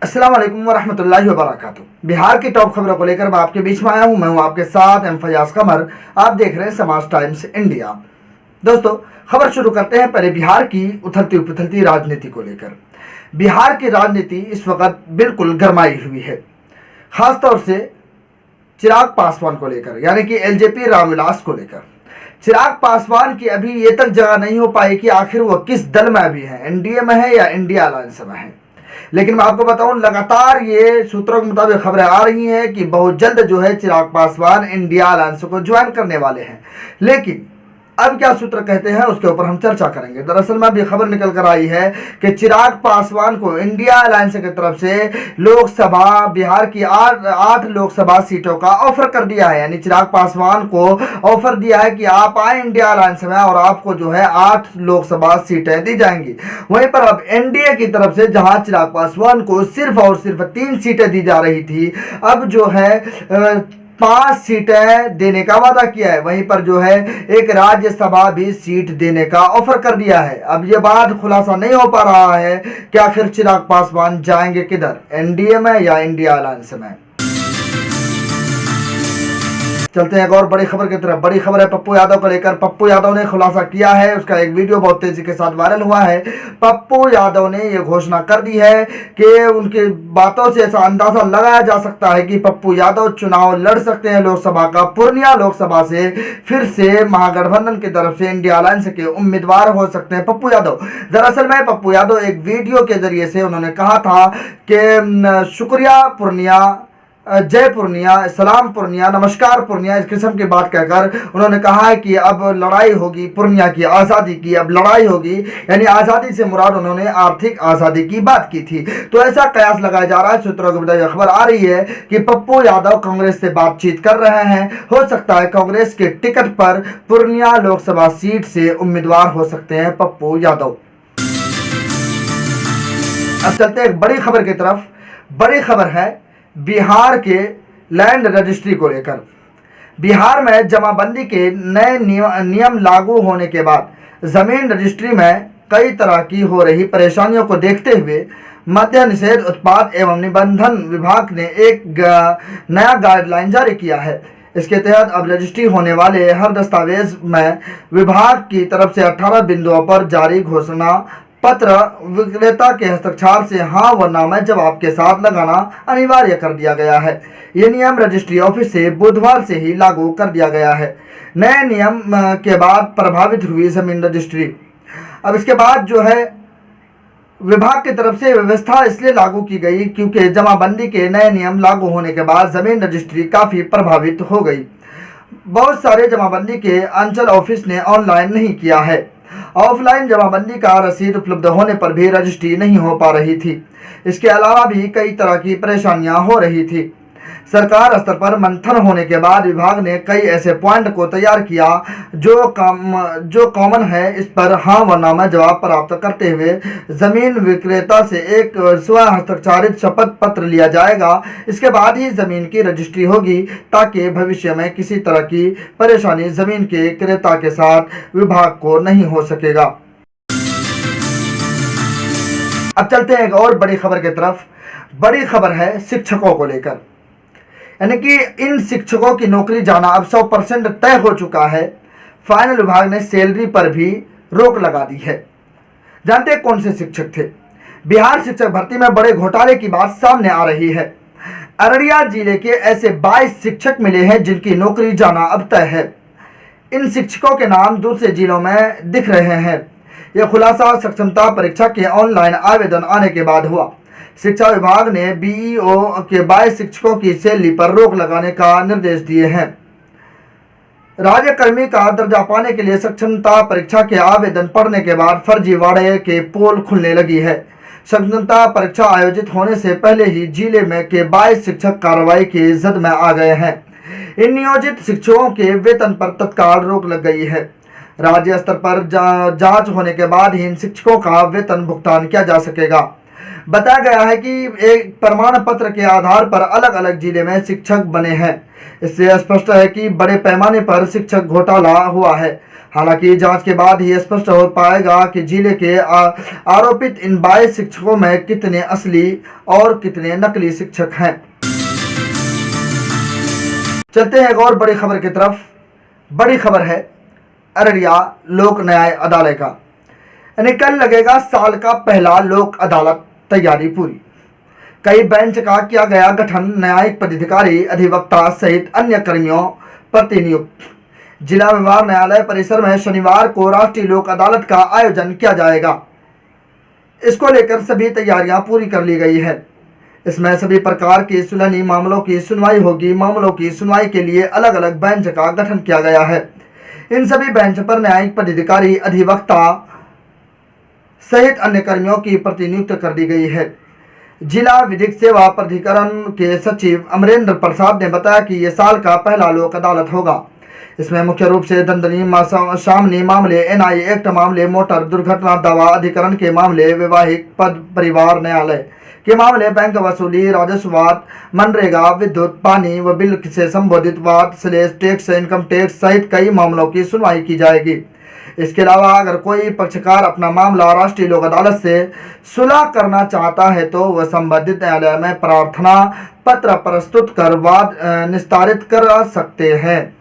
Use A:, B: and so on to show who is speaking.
A: अस्सलाम वालेकुम वरहमतुल्लाहि वबरकातुहू। बिहार की टॉप खबरों को लेकर मैं आपके बीच में आया हूं। मैं हूं आपके साथ एम फयाज कमर। आप देख रहे हैं समाज टाइम्स इंडिया। दोस्तों, खबर शुरू करते हैं पहले बिहार की उथलती पुथलती राजनीति को लेकर। बिहार की राजनीति इस वक्त बिल्कुल गरमाई हुई है, खासतौर से चिराग पासवान को लेकर, यानी कि एलजेपी रामविलास को लेकर। चिराग पासवान की अभी ये तक जगह नहीं हो पाई कि आखिर वो किस दल में अभी है, एनडीए में है या इंडिया अलायंस में है। लेकिन मैं आपको बताऊं, लगातार ये सूत्रों के मुताबिक खबरें आ रही हैं कि बहुत जल्द जो है चिराग पासवान इंडिया अलायंस को ज्वाइन करने वाले हैं। लेकिन अब क्या सूत्र कहते हैं उसके ऊपर हम चर्चा करेंगे। दरअसल में अभी खबर निकल कर आई है कि चिराग पासवान को इंडिया अलायंस की तरफ से लोकसभा, बिहार की आठ लोकसभा सीटों का ऑफर कर दिया है। यानी चिराग पासवान को ऑफर दिया है कि आप आए इंडिया अलायंस में और आपको जो है 8 लोकसभा सीटें दी जाएंगी। वहीं पर अब एनडीए की तरफ से जहां चिराग पासवान को सिर्फ और सिर्फ 3 सीटें दी जा रही थी, अब जो है 5 सीटें देने का वादा किया है। वहीं पर जो है एक राज्यसभा भी सीट देने का ऑफर कर दिया है। अब ये बात खुलासा नहीं हो पा रहा है कि आखिर चिराग पासवान जाएंगे किधर, एनडीए में या इंडिया अलायंस में। चलते हैं एक और बड़ी खबर की तरफ। बड़ी खबर है पप्पू यादव को लेकर। पप्पू यादव ने खुलासा किया है, उसका एक वीडियो बहुत तेजी के साथ वायरल हुआ है। पप्पू यादव ने यह घोषणा कर दी है कि उनकी बातों से ऐसा अंदाजा लगाया जा सकता है कि पप्पू यादव चुनाव लड़ सकते हैं लोकसभा का। पूर्णिया लोकसभा से फिर से महागठबंधन की तरफ से इंडिया अलायंस के उम्मीदवार हो सकते हैं पप्पू यादव। दरअसल में पप्पू यादव एक वीडियो के जरिए से उन्होंने कहा था कि शुक्रिया पूर्णिया, जय पूर्णिया, सलाम पूर्णिया, नमस्कार पूर्णिया, इस किस्म की बात कहकर उन्होंने कहा है कि अब लड़ाई होगी पूर्णिया की, आज़ादी की अब लड़ाई होगी। यानी आज़ादी से मुराद उन्होंने आर्थिक आज़ादी की बात की थी। तो ऐसा कयास लगाया जा रहा है। सूत्रों के मुताबिक खबर आ रही है कि पप्पू यादव कांग्रेस से बातचीत कर रहे हैं। हो सकता है कांग्रेस के टिकट पर पूर्णिया लोकसभा सीट से उम्मीदवार हो सकते हैं पप्पू यादव। अब चलते हैं एक बड़ी खबर की तरफ। बड़ी खबर है बिहार के लैंड रजिस्ट्री को लेकर। बिहार में जमाबंदी के नए नियम लागू होने के बाद जमीन रजिस्ट्री में कई तरह की हो रही परेशानियों को देखते हुए मद्य निषेध उत्पाद एवं निबंधन विभाग ने एक नया गाइडलाइन जारी किया है। इसके तहत अब रजिस्ट्री होने वाले हर दस्तावेज में विभाग की तरफ से 18 बिंदुओं पर जारी घोषणा पत्र विक्रेता के हस्ताक्षर से हाँ व ना में जवाब के साथ लगाना अनिवार्य कर दिया गया है। ये नियम रजिस्ट्री ऑफिस से बुधवार से ही लागू कर दिया गया है। नए नियम के बाद प्रभावित हुई जमीन रजिस्ट्री। अब इसके बाद जो है विभाग की तरफ से व्यवस्था इसलिए लागू की गई क्योंकि जमाबंदी के नए नियम लागू होने के बाद जमीन रजिस्ट्री काफ़ी प्रभावित हो गई। बहुत सारे जमाबंदी के अंचल ऑफिस ने ऑनलाइन नहीं किया है। ऑफलाइन जमाबंदी का रसीद उपलब्ध होने पर भी रजिस्ट्री नहीं हो पा रही थी। इसके अलावा भी कई तरह की परेशानियां हो रही थी। सरकार स्तर पर मंथन होने के बाद विभाग ने कई ऐसे पॉइंट को तैयार किया जो कॉमन है। इस पर हाँ व ना में जवाब प्राप्त करते हुए जमीन विक्रेता से एक स्व हस्ताक्षरित शपथ पत्र लिया जाएगा। इसके बाद ही जमीन की रजिस्ट्री होगी ताकि भविष्य में किसी तरह की परेशानी जमीन के क्रेता के साथ विभाग को नहीं हो सकेगा। अब चलते हैं एक और बड़ी खबर की तरफ। बड़ी खबर है शिक्षकों को लेकर, यानी कि इन शिक्षकों की नौकरी जाना अब 100% तय हो चुका है। फाइनल विभाग ने सैलरी पर भी रोक लगा दी है। जानते हैं कौन से शिक्षक थे? बिहार शिक्षक भर्ती में बड़े घोटाले की बात सामने आ रही है। अररिया जिले के ऐसे 22 शिक्षक मिले हैं जिनकी नौकरी जाना अब तय है। इन शिक्षकों के नाम दूसरे जिलों में दिख रहे हैं। यह खुलासा सक्षमता परीक्षा के ऑनलाइन आवेदन आने के बाद हुआ। शिक्षा विभाग ने बीईओ के 22 शिक्षकों की सैलरी पर रोक लगाने का निर्देश दिए हैं। राज्यकर्मी का दर्जा पाने के लिए सक्षमता परीक्षा के आवेदन पढ़ने के बाद फर्जीवाड़े के पोल खुलने लगी है। सक्षमता परीक्षा आयोजित होने से पहले ही जिले में के 22 शिक्षक कार्रवाई की जद में आ गए हैं। इन नियोजित शिक्षकों के वेतन पर तत्काल रोक लग गई है। राज्य स्तर पर जांच होने के बाद ही इन शिक्षकों का वेतन भुगतान किया जा सकेगा। बताया गया है कि एक प्रमाण पत्र के आधार पर अलग अलग जिले में शिक्षक बने हैं। इससे स्पष्ट है कि बड़े पैमाने पर शिक्षक घोटाला हुआ है। हालांकि जांच के बाद ही स्पष्ट हो पाएगा कि जिले के आरोपित इन 22 शिक्षकों में कितने असली और कितने नकली शिक्षक हैं। चलते हैं एक और बड़ी खबर की तरफ। बड़ी खबर है अररिया लोक न्याय अदालत का, यानी कल लगेगा साल का पहला लोक अदालत, तैयारी पूरी। कई बेंच का किया गया गठन, न्यायिक पदाधिकारी, अधिवक्ता सहित अन्य कर्मियों प्रतिनियुक्त। जिला व्यवहार न्यायालय परिसर में शनिवार को राष्ट्रीय लोक अदालत का आयोजन किया जाएगा। इसको लेकर सभी तैयारियां पूरी कर ली गई है। इसमें सभी प्रकार के सुलहनी मामलों की सुनवाई होगी। मामलों की सुनवाई के लिए अलग अलग बेंच का गठन किया गया है। इन सभी बेंच पर न्यायिक पदाधिकारी, अधिवक्ता सहित अन्य कर्मियों की प्रतिनियुक्त कर दी गई है। जिला विधिक सेवा प्राधिकरण के सचिव अमरेंद्र प्रसाद ने बताया कि यह साल का पहला लोक अदालत होगा। इसमें मुख्य रूप से दंडनीय सामनी मामले, एनआई एक्ट मामले, मोटर दुर्घटना दावा अधिकरण के मामले, वैवाहिक पद परिवार न्यायालय के मामले, बैंक वसूली, राजस्व वाद, मनरेगा, विद्युत, पानी व बिल से संबोधित वाद, सेल्स टैक्स, इनकम टैक्स सहित कई मामलों की सुनवाई की जाएगी। इसके अलावा अगर कोई पक्षकार अपना मामला राष्ट्रीय लोक अदालत से सुलह करना चाहता है तो वह संबंधित न्यायालय में प्रार्थना पत्र प्रस्तुत कर वाद निस्तारित कर सकते हैं।